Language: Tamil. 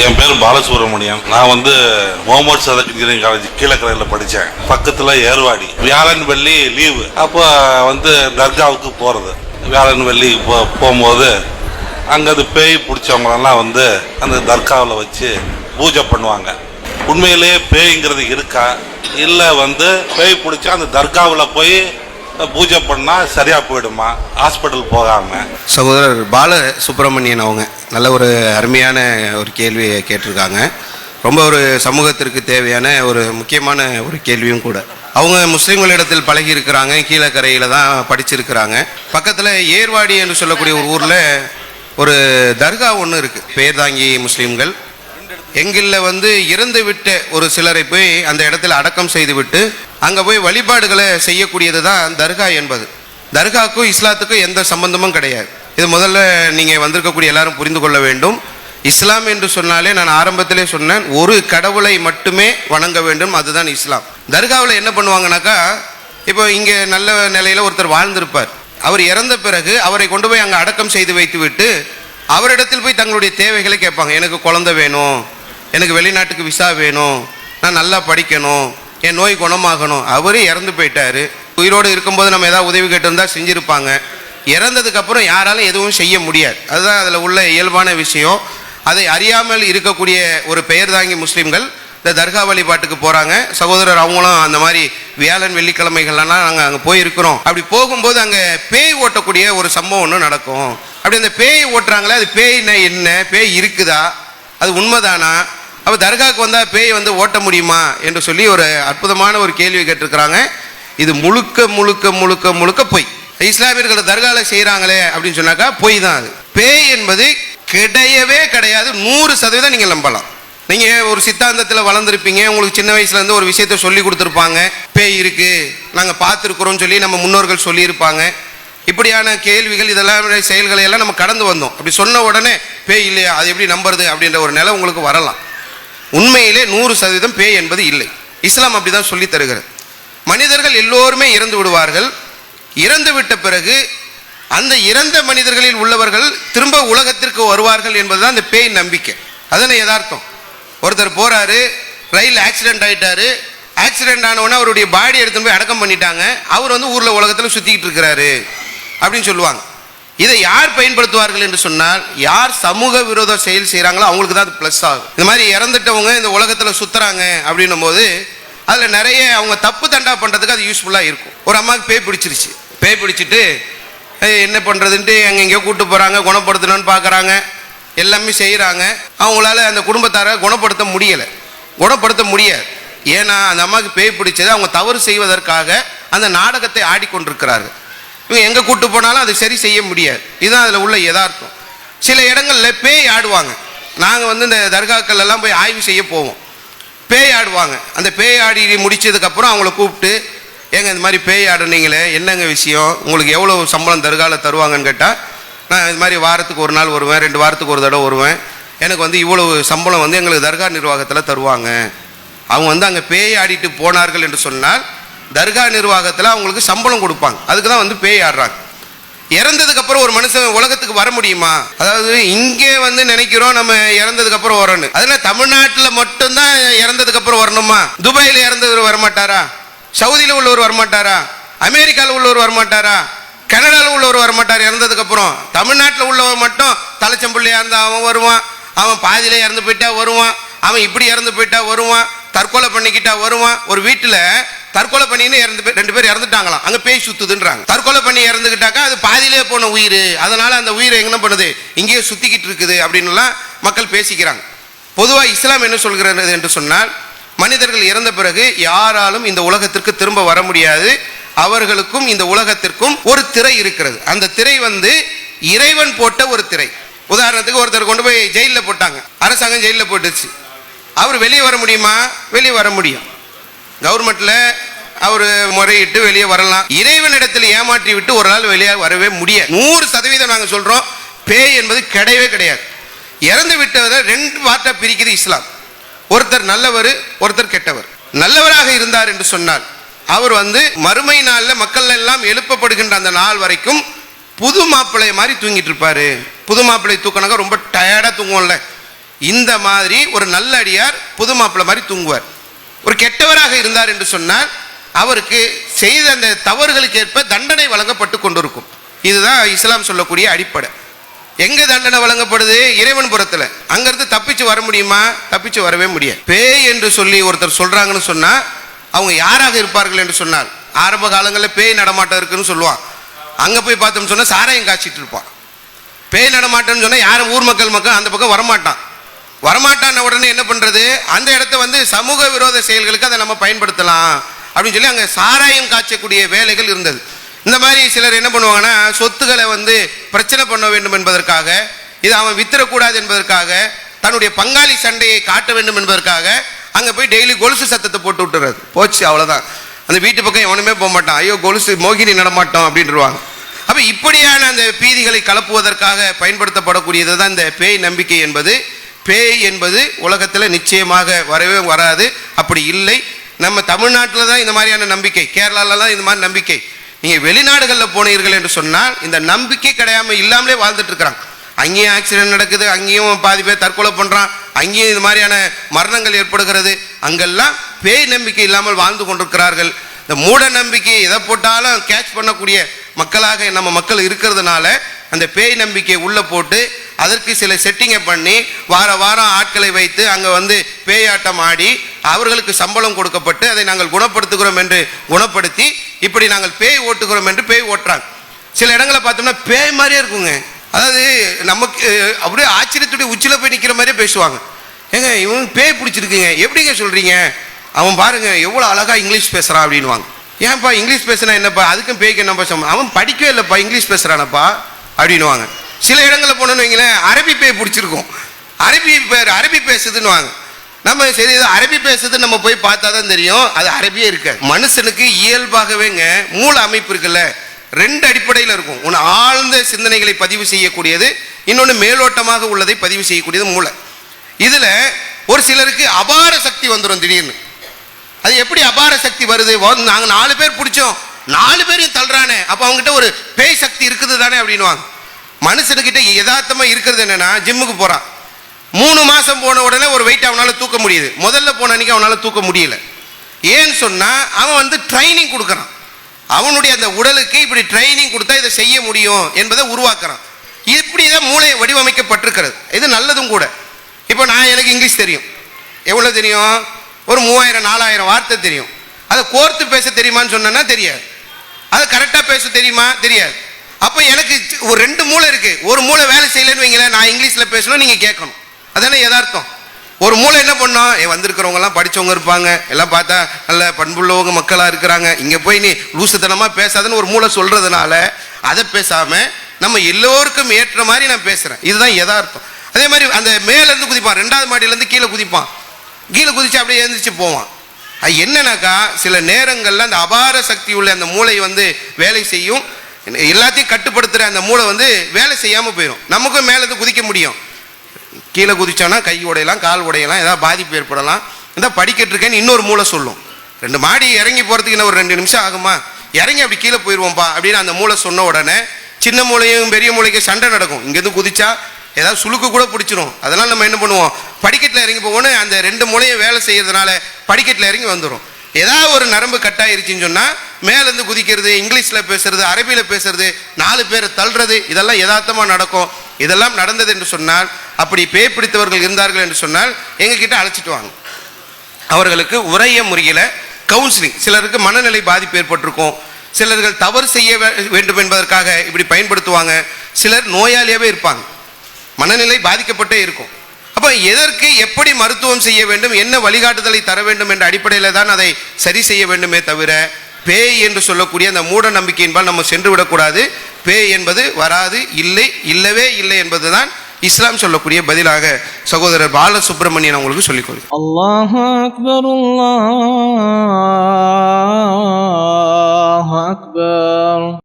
என் பேர் பாலசுப்ரமணியம். நான் முகமது சதக் இன்ஜினியரிங் காலேஜ் கீழக்கரையில் படித்தேன். பக்கத்தில் ஏர்வாடி. வியாழன் வெள்ளி லீவு. அப்போ தர்காவுக்கு போகிறது. வியாழன் வெள்ளி போகும்போது அங்கே அது பேய் பிடிச்சவங்களெல்லாம் அந்த தர்காவில் வச்சு பூஜை பண்ணுவாங்க. உண்மையிலேயே பேய்ங்கிறது இருக்கா, இல்லை பேய் பிடிச்சா அந்த தர்காவில் போய் பூஜை பண்ணால் சரியாக போயிடுமா, ஹாஸ்பிட்டல் போகாமல்? சகோதரர் பால சுப்பிரமணியன் அவங்க நல்ல ஒரு அருமையான ஒரு கேள்வியை கேட்டிருக்காங்க. ரொம்ப ஒரு சமூகத்திற்கு தேவையான ஒரு முக்கியமான ஒரு கேள்வியும் கூட. அவங்க முஸ்லீம்களிடத்தில் பழகி இருக்கிறாங்க, கீழக்கரையில் தான் படிச்சிருக்கிறாங்க. பக்கத்தில் ஏர்வாடி என்று சொல்லக்கூடிய ஒரு ஊரில் ஒரு தர்கா ஒன்று இருக்குது. பேர்தாங்கி முஸ்லீம்கள் எங்களில் இறந்து விட்ட ஒரு சிலரை போய் அந்த இடத்துல அடக்கம் செய்து விட்டு அங்கே போய் வழிபாடுகளை செய்யக்கூடியது தான் தர்கா என்பது. தர்காவுக்கும் இஸ்லாத்துக்கும் எந்த சம்பந்தமும் கிடையாது. இது முதல்ல நீங்கள் வந்திருக்கக்கூடிய எல்லாரும் புரிந்து கொள்ள வேண்டும். இஸ்லாம் என்று சொன்னாலே நான் ஆரம்பத்திலே சொன்னேன், ஒரு கடவுளை மட்டுமே வணங்க வேண்டும், அதுதான் இஸ்லாம். தர்காவில் என்ன பண்ணுவாங்கனாக்கா, இப்போ இங்கே நல்ல நிலையில் ஒருத்தர் வாழ்ந்திருப்பார். அவர் இறந்த பிறகு அவரை கொண்டு போய் அங்கே அடக்கம் செய்து வைத்து விட்டு அவரிடத்தில் போய் தங்களுடைய தேவைகளை கேட்பாங்க. எனக்கு குழந்தை வேணும், எனக்கு வெளிநாட்டுக்கு விசா வேணும், நான் நல்லா படிக்கணும், என் நோய் குணமாகணும். அவரே இறந்து போயிட்டாரு. உயிரோடு இருக்கும்போது நம்ம ஏதாவது உதவி கேட்டிருந்தால் செஞ்சுருப்பாங்க. இறந்ததுக்கப்புறம் யாராலும் எதுவும் செய்ய முடியாது. அதுதான் அதில் உள்ள இயல்பான விஷயம். அதை அறியாமல் இருக்கக்கூடிய ஒரு பெயர் தாங்கி முஸ்லீம்கள் இந்த தர்கா வழிபாட்டுக்கு போகிறாங்க. சகோதரர் அவங்களும் அந்த மாதிரி வியாழன் வெள்ளிக்கிழமைகள்லாம் நாங்கள் அங்கே போயிருக்கிறோம். அப்படி போகும்போது அங்கே பேய் ஓட்டக்கூடிய ஒரு சம்பவம் ஒன்று நடக்கும். அப்படி அந்த பேய் ஓட்டுறாங்களே, அது பேய்னா என்ன, பேய் இருக்குதா, அது உண்மைதானா, அப்போ தர்காவுக்கு வந்தால் பேய் ஓட்ட முடியுமா என்று சொல்லி ஒரு அற்புதமான ஒரு கேள்வி கேட்டிருக்கிறாங்க. இது முழுக்க முழுக்க முழுக்க முழுக்க பொய். இஸ்லாமியர்கள் தர்காவில் செய்கிறாங்களே அப்படின்னு சொன்னாக்கா பொய் தான். அது பேய் என்பது கிடையவே கிடையாது. 100% நீங்கள் நம்பலாம். நீங்கள் ஒரு சித்தாந்தத்தில் வளர்ந்துருப்பீங்க, உங்களுக்கு சின்ன வயசுலேருந்து ஒரு விஷயத்தை சொல்லி கொடுத்துருப்பாங்க, பேய் இருக்குது நாங்கள் பார்த்துருக்குறோன்னு சொல்லி நம்ம முன்னோர்கள் சொல்லியிருப்பாங்க. இப்படியான கேள்விகள் இதெல்லாம் செயல்களை எல்லாம் நம்ம கடந்து வந்தோம். அப்படி சொன்ன உடனே பேய் இல்லையா, அது எப்படி நம்புறது அப்படின்ற ஒரு நிலை உங்களுக்கு வரலாம். உண்மையிலே 100% பேய் என்பது இல்லை. இஸ்லாம் அப்படி தான் சொல்லி தருகிறது. மனிதர்கள் எல்லோருமே இறந்து விடுவார்கள். இறந்து விட்ட பிறகு அந்த இறந்த மனிதர்களில் உள்ளவர்கள் திரும்ப உலகத்திற்கு வருவார்கள் என்பதுதான் அந்த பேய் நம்பிக்கை. அதனை யதார்த்தம். ஒருத்தர் போறாரு, ரயில் ஆக்சிடென்ட் ஆயிட்டாரு, ஆக்சிடென்ட் ஆனவொன்னே அவருடைய பாடி எடுத்துன்னு போய் அடக்கம் பண்ணிட்டாங்க, அவர் ஊரில் உலகத்தில் சுற்றிக்கிட்டு இருக்கிறாரு அப்படின்னு சொல்லுவாங்க. இதை யார் பயன்படுத்துவார்கள் என்று சொன்னால், யார் சமூக விரோத செயல் செய்கிறாங்களோ அவங்களுக்கு தான் அது ப்ளஸ் ஆகும். இந்த மாதிரி இறந்துட்டவங்க இந்த உலகத்தில் சுற்றுறாங்க அப்படின்னும் போது அதில் நிறைய அவங்க தப்பு தண்டா பண்ணுறதுக்கு அது யூஸ்ஃபுல்லாக இருக்கும். ஒரு அம்மாவுக்கு பேய் பிடிச்சிருச்சு, பேய் பிடிச்சிட்டு என்ன பண்ணுறதுன்ட்டு எங்கெங்கேயோ கூப்பிட்டு போகிறாங்க, குணப்படுத்தணும்னு பார்க்குறாங்க, எல்லாமே செய்கிறாங்க. அவங்களால அந்த குடும்பத்தாரை குணப்படுத்த முடியாது. ஏன்னா அந்த அம்மாவுக்கு பேய் பிடிச்சது அவங்க தவறு செய்வதற்காக அந்த நாடகத்தை ஆடிக்கொண்டிருக்கிறார்கள். இவங்க எங்கே கூட்டு போனாலும் அதை சரி செய்ய முடியாது. இதுதான் அதில் உள்ள யதார்த்தம். சில இடங்களில் பேய் ஆடுவாங்க. நாங்கள் இந்த தர்காக்கள் எல்லாம் போய் ஆய்வு செய்ய போவோம். பேய் ஆடுவாங்க. அந்த பேய் ஆடி முடிச்சதுக்கப்புறம் அவங்கள கூப்பிட்டு, ஏங்க இந்த மாதிரி பேய் ஆடுனீங்களே, என்னங்க விஷயம், உங்களுக்கு எவ்வளோ சம்பளம் தர்காவில் தருவாங்கன்னு கேட்டால், நான் இது மாதிரி வாரத்துக்கு ஒரு நாள் வருவேன், 2 வாரத்துக்கு ஒரு தடவை வருவேன், எனக்கு இவ்வளவு சம்பளம் எங்களுக்கு தர்கா நிர்வாகத்தில் தருவாங்க. அவங்க அங்கே பேய் ஆடிட்டு போனார்கள் என்று சொன்னால் தர்கா நிர்வாகத்தில் அவங்களுக்கு சம்பளம் கொடுப்பாங்க. அதுக்கு தான் பேய் ஆடுறாங்க. இறந்ததுக்கப்புறம் ஒரு மனுஷன் உலகத்துக்கு வர முடியுமா? அதாவது இங்கே நினைக்கிறோம் நம்ம இறந்ததுக்கப்புறம் வரணும். அதில் தமிழ்நாட்டில் மட்டும்தான் இறந்ததுக்கப்புறம் வரணுமா? துபாயில் இறந்தவர் வரமாட்டாரா? சவுதியில் உள்ளவர் வரமாட்டாரா? அமெரிக்காவில் உள்ளவர் வரமாட்டாரா? கனடாவில் உள்ளவர் வரமாட்டார்? இறந்ததுக்கப்புறம் தமிழ்நாட்டில் உள்ளவர் மட்டும் தலைச்சம்புள்ளையா இருந்தால் அவன் வருவான், அவன் பாதியில இறந்து போயிட்டா வருவான், அவன் இப்படி இறந்து போயிட்டா வருவான், தற்கொலை பண்ணிக்கிட்டா வருவான். ஒரு வீட்டில் தற்கொலை பண்ணின்னு 2 பேர் இறந்துட்டாங்களாம், அங்கே பேய் சுத்துதுன்றாங்க. தற்கொலை பண்ணி இறந்துக்கிட்டாக்கா அது பாதியிலே போன உயிர், அதனால அந்த உயிரை என்ன பண்ணுது, இங்கேயே சுத்திக்கிட்டு இருக்குது அப்படின்னுலாம் மக்கள் பேசிக்கிறாங்க. பொதுவாக இஸ்லாம் என்ன சொல்கிறது என்று சொன்னால், மனிதர்கள் இறந்த பிறகு யாராலும் இந்த உலகத்திற்கு திரும்ப வர முடியாது. அவர்களுக்கும் இந்த உலகத்திற்கும் ஒரு திரை இருக்கிறது. அந்த திரை இறைவன் போட்ட ஒரு திரை. உதாரணத்துக்கு ஒருத்தர் கொண்டு போய் ஜெயிலில் போட்டாங்க, அரசாங்கம் ஜெயிலில் போட்டுச்சு. அவர் வெளியே வர முடியுமா? வெளியே வர முடியும். கவர்மெண்ட்ல அவர் முறையிட்டு வெளியே வரலாம். இறைவனிடத்தில் ஏமாற்றி விட்டு ஒரு நாள் வெளியே வரவே முடியாது. 100% நாங்கள் சொல்றோம், பேய் என்பது கிடையவே கிடையாது. இறந்து விட்டவரை 2 பார்ட்டா பிரிக்குது இஸ்லாம். ஒருத்தர் நல்லவர், ஒருத்தர் கெட்டவர். நல்லவராக இருந்தார் என்று சொன்னால் அவர் மறுமை நாளில் மக்கள் எல்லாம் எழுப்பப்படுகின்ற அந்த நாள் வரைக்கும் புது மாப்பிள்ளை மாதிரி தூங்கிட்டு இருப்பாரு. புது மாப்பிள்ளை தூக்கினாக்க ரொம்ப டயர்டாக தூங்குவோம்ல, இந்த மாதிரி ஒரு நல்ல அடியார் புது மாப்பிள்ளை மாதிரி தூங்குவார். ஒரு கெட்டவராக இருந்தார் என்று சொன்னால் அவருக்கு செய்த அந்த தவறுகளுக்கு ஏற்ப தண்டனை வழங்கப்பட்டு கொண்டிருக்கும். இதுதான் இஸ்லாம் சொல்லக்கூடிய அடிப்படை. எங்க தண்டனை வழங்கப்படுது? இறைவன் புறத்துல. அங்கிருந்து தப்பிச்சு வர முடியுமா? தப்பிச்சு வரவே முடியாது. பேய் என்று சொல்லி ஒருத்தர் சொல்றாங்கன்னு சொன்னா அவங்க யாராக இருப்பார்கள் என்று சொன்னால், ஆரம்ப காலங்களில் பேய் நடமாட்டம் இருக்குன்னு சொல்லுவான். அங்க போய் பார்த்தோம்னு சொன்னா சாராயம் காய்ச்சிட்டு இருப்பான். பேய் நடமாட்டம்னு சொன்னா யாரும் ஊர் மக்கள் அந்த பக்கம் வரமாட்டான் உடனே என்ன பண்றது? அந்த இடத்த வந்து சமூக விரோத செயல்களுக்கு அதை நம்ம பயன்படுத்தலாம் அப்படின்னு சொல்லி அங்க சாராயம் காய்ச்சக்கூடிய வேலைகள் இருந்தது. இந்த மாதிரி சிலர் என்ன பண்ணுவாங்கன்னா, சொத்துக்களை வந்து பிரச்சனை பண்ண வேண்டும் என்பதற்காக, இது அவன் வித்துறக்கூடாது என்பதற்காக, தன்னுடைய பங்காளி சண்டையை காட்ட வேண்டும் என்பதற்காக அங்க போய் டெய்லி கொலுசு சத்தத்தை போட்டு விட்டுறது. போச்சு, அவ்வளவுதான். அந்த வீட்டு பக்கம் எவனுமே போக மாட்டான். ஐயோ கொலுசு மோகினி நடமாட்டோம் அப்படின்ட்டுருவாங்க. அப்ப இப்படியான அந்த பீதிகளை கலப்புவதற்காக பயன்படுத்தப்படக்கூடியது தான் இந்த பேய் நம்பிக்கை என்பது. பேய் என்பது உலகத்தில் நிச்சயமாக வரவே வராது. அப்படி இல்லை. நம்ம தமிழ்நாட்டில் தான் இந்த மாதிரியான நம்பிக்கை, கேரளால தான் இந்த மாதிரி நம்பிக்கை. நீங்க வெளிநாடுகளில் போனீர்கள் என்று சொன்னால் இந்த நம்பிக்கை கிடையாம இல்லாமலே வாழ்ந்துட்டு இருக்கிறாங்க. அங்கேயும் ஆக்சிடென்ட் நடக்குது, அங்கேயும் பாதி பேர் தற்கொலை பண்றான், அங்கேயும் இது மாதிரியான மரணங்கள் ஏற்படுகிறது. அங்கெல்லாம் பேய் நம்பிக்கை இல்லாமல் வாழ்ந்து கொண்டிருக்கிறார்கள். இந்த மூட நம்பிக்கை எதை போட்டாலும் கேட்ச் பண்ணக்கூடிய மக்களாக நம்ம மக்கள் இருக்கிறதுனால அந்த பேய் நம்பிக்கையை உள்ள போட்டு அதற்கு சில செட்டிங்கை பண்ணி வாரம் ஆட்களை வைத்து அங்கே வந்து பேயாட்டம் ஆடி அவர்களுக்கு சம்பளம் கொடுக்கப்பட்டு அதை நாங்கள் குணப்படுத்துகிறோம் என்று குணப்படுத்தி இப்படி நாங்கள் பேய் ஓட்டுகிறோம் என்று பேய் ஓட்டுறாங்க. சில இடங்களை பார்த்தோம்னா பேய் மாதிரியே இருக்குங்க. அதாவது நமக்கு அப்படியே ஆச்சரியத்துடைய உச்சில போய் நிற்கிற மாதிரியே பேசுவாங்க. ஏங்க இவன் பேய் பிடிச்சிருக்குங்க, எப்படிங்க சொல்றீங்க? அவன் பாருங்க எவ்வளோ அழகா இங்கிலீஷ் பேசுறான் அப்படின்வாங்க. ஏன்ப்பா இங்கிலீஷ் பேசுனா என்னப்பா, அதுக்கும் பேய்க்கு என்னப்பா சம்பந்தம்? அவன் படிக்கவே இல்லைப்பா, இங்கிலீஷ் பேசுறானப்பா அப்படின்வாங்க. சில இடங்களில் போனோன்னு வைங்களேன், அரபி பேய் பிடிச்சிருக்கும், அரபி பேசுதுன்னு வாங்க. நம்ம சரி அரபி பேசுது நம்ம போய் பார்த்தா தான் தெரியும் அது அரபியே இருக்காது. மனுஷனுக்கு இயல்பாகவேங்க மூல அமைப்பு இருக்குல்ல, ரெண்டு அடிப்படையில் இருக்கும். ஒன்று ஆழ்ந்த சிந்தனைகளை பதிவு செய்யக்கூடியது, இன்னொன்று மேலோட்டமாக உள்ளதை பதிவு செய்யக்கூடியது மூளை. இதுல ஒரு சிலருக்கு அபார சக்தி வந்துடும் திடீர்னு. அது எப்படி அபார சக்தி வருது? நாங்க 4 பேர் பிடிச்சோம், 4 பேரையும் தள்ளுறானே, அப்ப அவங்ககிட்ட ஒரு பேய் சக்தி இருக்குது தானே அப்படின்வாங்க. மனுஷனுக்கிட்ட யதார்த்தமா இருக்கிறது என்னன்னா, ஜிம்முக்கு போறான், 3 மாசம் போன உடனே ஒரு வெயிட் அவனால தூக்க முடியுது. முதல்ல போன அன்னைக்கு அவனால தூக்க முடியல. ஏன்னு சொன்னா அவன் வந்து ட்ரைனிங் கொடுக்கறான். அவனுடைய அந்த உடலுக்கு இப்படி ட்ரைனிங் கொடுத்தா இதை செய்ய முடியும் என்பதை உருவாக்குறான். இப்படிதான் மூளை வடிவமைக்கப்பட்டிருக்கிறது. இது நல்லதும் கூட. இப்போ எனக்கு இங்கிலீஷ் தெரியும், எவ்வளவு தெரியும்? ஒரு 3000-4000 வார்த்தை தெரியும். அதை கோர்த்து பேச தெரியுமான்னு சொன்னா தெரியாது. அதை கரெக்டா பேச தெரியுமா? தெரியாது. அப்ப எனக்கு ஒரு 2 மூளை இருக்கு. ஒரு மூளை வேலை செய்யலன்னு வைங்களேன், நான் இங்கிலீஷ்ல பேசணும், நீங்க கேட்கணும். அதானே யதார்த்தம். ஒரு மூளை என்ன பண்ணும்? வந்திருக்கிறவங்க எல்லாம் படிச்சவங்க இருப்பாங்க, எல்லாம் பார்த்தா நல்ல பண்புள்ளவங்க மக்களா இருக்கிறாங்க, இங்க போய் நீ லூசுத்தனமா பேசாதன்னு ஒரு மூளை சொல்றதுனால அதை பேசாம நம்ம எல்லோருக்கும் ஏற்ற மாதிரி நான் பேசுறேன். இதுதான் யதார்த்தம். அதே மாதிரி அந்த மேல இருந்து குதிப்பான், 2வது மாடியில இருந்து கீழே குதிப்பான், கீழே குதிச்சு அப்படியே எழுந்திரிச்சு போவான். அது என்னன்னாக்கா சில நேரங்கள்ல அந்த அபார சக்தி உள்ள அந்த மூளை வந்து வேலை செய்யும். எல்லாத்தையும் கட்டுப்படுத்துற அந்த மூளை வந்து வேலை செய்யாம போயிடும். நமக்கும் மேல இருந்து குதிக்க முடியும், கீழே குதிச்சோன்னா கை உடையலாம், கால் உடையலாம், ஏதாவது பாதிப்பு ஏற்படலாம். இந்த படிக்கிட்டு இருக்கேன்னு இன்னொரு மூளை சொல்லும், 2 மாடி இறங்கி போறதுக்கு இன்னும் ஒரு 2 நிமிஷம் ஆகுமா, இறங்கி அப்படி கீழே போயிடுவோம்ப்பா அப்படின்னு அந்த மூளை சொன்ன உடனே சின்ன மூளையும் பெரிய மூளைக்கு சண்டை நடக்கும். இங்கேருந்து குதிச்சா ஏதாவது சுளுக்கு கூட பிடிச்சிரும். அதனால நம்ம என்ன பண்ணுவோம், படிக்கட்டில் இறங்கி போவோன்னு அந்த 2 மூளையும் வேலை செய்யறதுனால படிக்கட்டில் இறங்கி வந்துடும். ஏதாவது ஒரு நரம்பு கட்டாயிருச்சுன்னு சொன்னா மேலேருந்து குதிக்கிறது, இங்கிலீஷ்ல பேசுறது, அரபியில பேசுறது, 4 பேரை தள்ளுறது, இதெல்லாம் யதார்த்தமா நடக்கும். இதெல்லாம் நடந்தது என்று சொன்னால், அப்படி பேய் பிடித்தவர்கள் இருந்தார்கள் என்று சொன்னால் எங்ககிட்ட அழைச்சிட்டு வாங்க. அவர்களுக்கு உரைய முறையில கவுன்சிலிங். சிலருக்கு மனநிலை பாதிப்பு ஏற்பட்டிருக்கும், சிலர்கள் தவறு செய்ய வேண்டும் என்பதற்காக இப்படி பயன்படுத்துவாங்க, சிலர் நோயாளியாவே இருப்பாங்க, மனநிலை பாதிக்கப்பட்டே இருக்கும். அப்ப எதற்கு எப்படி மருத்துவம் செய்ய வேண்டும், என்ன வழிகாட்டுதலை தர வேண்டும் என்ற அடிப்படையில் தான் அதை சரி செய்ய வேண்டுமே தவிர பேய் என்று சொல்லக்கூடிய அந்த மூட நம்பிக்கையின்பால் நம்ம சென்று விடக்கூடாது. பேய் என்பது வராது, இல்லை, இல்லவே இல்லை என்பதுதான் இஸ்லாம் சொல்லக்கூடிய பதிலாக சகோதரர் பாலசுப்ரமணியன் அவங்களுக்கு சொல்லிக் கொடுங்க. அல்லாஹு அக்பர், அல்லாஹு அக்பர்.